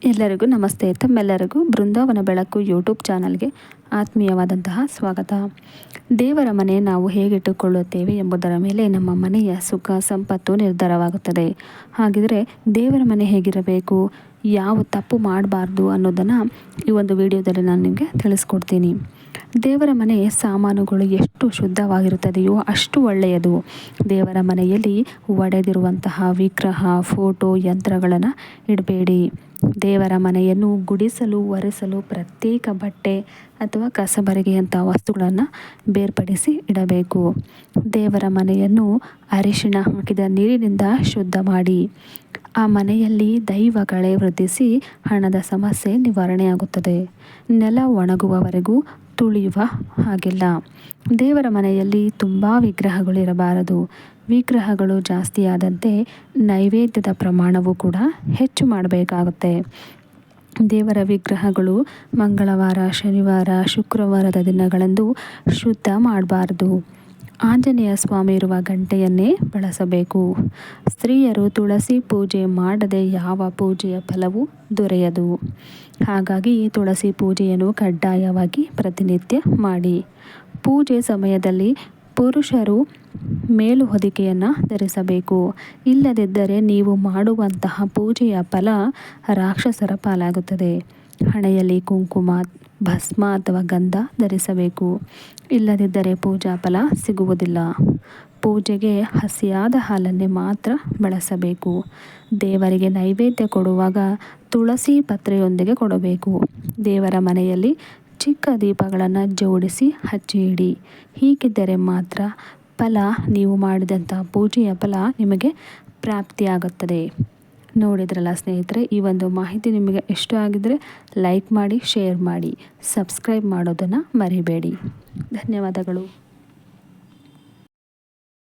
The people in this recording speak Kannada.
ಎಲ್ಲರಿಗೂ ನಮಸ್ತೆ. ತಮ್ಮೆಲ್ಲರಿಗೂ ಬೃಂದಾವನ ಬೆಳಕು ಯೂಟ್ಯೂಬ್ ಚಾನಲ್ಗೆ ಆತ್ಮೀಯವಾದಂತಹ ಸ್ವಾಗತ. ದೇವರ ಮನೆ ನಾವು ಹೇಗಿಟ್ಟುಕೊಳ್ಳುತ್ತೇವೆ ಎಂಬುದರ ಮೇಲೆ ನಮ್ಮ ಮನೆಯ ಸುಖ ಸಂಪತ್ತು ನಿರ್ಧಾರವಾಗುತ್ತದೆ. ಹಾಗಿದ್ರೆ ದೇವರ ಮನೆ ಹೇಗಿರಬೇಕು, ಯಾವ ತಪ್ಪು ಮಾಡಬಾರ್ದು ಅನ್ನೋದನ್ನು ಈ ಒಂದು ವಿಡಿಯೋದಲ್ಲಿ ನಾನು ನಿಮಗೆ ತಿಳಿಸ್ಕೊಡ್ತೀನಿ. ದೇವರ ಮನೆ ಸಾಮಾನುಗಳು ಎಷ್ಟು ಶುದ್ಧವಾಗಿರುತ್ತದೆಯೋ ಅಷ್ಟು ಒಳ್ಳೆಯದು. ದೇವರ ಮನೆಯಲ್ಲಿ ಒಡೆದಿರುವಂತಹ ವಿಗ್ರಹ, ಫೋಟೋ, ಯಂತ್ರಗಳನ್ನು ಇಡಬೇಡಿ. ದೇವರ ಮನೆಯನ್ನು ಗುಡಿಸಲು, ಒರೆಸಲು ಪ್ರತ್ಯೇಕ ಬಟ್ಟೆ ಅಥವಾ ಕಸಬರಿಗೆಯಂಥ ವಸ್ತುಗಳನ್ನು ಬೇರ್ಪಡಿಸಿ ಇಡಬೇಕು. ದೇವರ ಮನೆಯನ್ನು ಅರಿಶಿಣ ಹಾಕಿದ ನೀರಿನಿಂದ ಶುದ್ಧ ಮಾಡಿ. ಆ ಮನೆಯಲ್ಲಿ ದೈವಗಳೇ ವೃದ್ಧಿಸಿ ಹಣದ ಸಮಸ್ಯೆ ನಿವಾರಣೆಯಾಗುತ್ತದೆ. ನೆಲ ಒಣಗುವವರೆಗೂ ತುಳಿಯುವ ಹಾಗಿಲ್ಲ. ದೇವರ ಮನೆಯಲ್ಲಿ ತುಂಬ ವಿಗ್ರಹಗಳು ಇರಬಾರದು. ವಿಗ್ರಹಗಳು ಜಾಸ್ತಿಯಾದಂತೆ ನೈವೇದ್ಯದ ಪ್ರಮಾಣವೂ ಕೂಡ ಹೆಚ್ಚು ಮಾಡಬೇಕಾಗುತ್ತೆ. ದೇವರ ವಿಗ್ರಹಗಳು ಮಂಗಳವಾರ, ಶನಿವಾರ, ಶುಕ್ರವಾರದ ದಿನಗಳಂದು ಶುದ್ಧ ಮಾಡಬಾರ್ದು. ಆಂಜನೇಯ ಸ್ವಾಮಿ ಇರುವ ಗಂಟೆಯನ್ನೇ ಬಳಸಬೇಕು. ಸ್ತ್ರೀಯರು ತುಳಸಿ ಪೂಜೆ ಮಾಡದೆ ಯಾವ ಪೂಜೆಯ ಫಲವೂ ದೊರೆಯದು. ಹಾಗಾಗಿ ತುಳಸಿ ಪೂಜೆಯನ್ನು ಕಡ್ಡಾಯವಾಗಿ ಪ್ರತಿನಿತ್ಯ ಮಾಡಿ. ಪೂಜೆ ಸಮಯದಲ್ಲಿ ಪುರುಷರು ಮೇಲು ಹೊದಿಕೆಯನ್ನು ಧರಿಸಬೇಕು. ಇಲ್ಲದಿದ್ದರೆ ನೀವು ಮಾಡುವಂತಹ ಪೂಜೆಯ ಫಲ ರಾಕ್ಷಸರ ಪಾಲಾಗುತ್ತದೆ. ಹಣೆಯಲ್ಲಿ ಕುಂಕುಮ, ಭಸ್ಮ ಅಥವಾ ಗಂಧ ಧರಿಸಬೇಕು. ಇಲ್ಲದಿದ್ದರೆ ಪೂಜಾ ಫಲ ಸಿಗುವುದಿಲ್ಲ. ಪೂಜೆಗೆ ಹಸಿಯಾದ ಹಾಲನ್ನೇ ಮಾತ್ರ ಬಳಸಬೇಕು. ದೇವರಿಗೆ ನೈವೇದ್ಯ ಕೊಡುವಾಗ ತುಳಸಿ ಪತ್ರೆಯೊಂದಿಗೆ ಕೊಡಬೇಕು. ದೇವರ ಮನೆಯಲ್ಲಿ ಚಿಕ್ಕ ದೀಪಗಳನ್ನು ಜೋಡಿಸಿ ಹಚ್ಚಿ ಇಡಿ. ಹೀಗಿದ್ದರೆ ಮಾತ್ರ ಫಲ, ನೀವು ಮಾಡಿದಂಥ ಪೂಜೆಯ ಫಲ ನಿಮಗೆ ಪ್ರಾಪ್ತಿಯಾಗುತ್ತದೆ. ನೋಡಿದ್ರಲ್ಲ ಸ್ನೇಹಿತರೆ, ಈ ಒಂದು ಮಾಹಿತಿ ನಿಮಗೆ ಇಷ್ಟ ಆಗಿದ್ದರೆ ಲೈಕ್ ಮಾಡಿ, ಶೇರ್ ಮಾಡಿ, ಸಬ್ಸ್ಕ್ರೈಬ್ ಮಾಡೋದನ್ನು ಮರಿಬೇಡಿ. ಧನ್ಯವಾದಗಳು.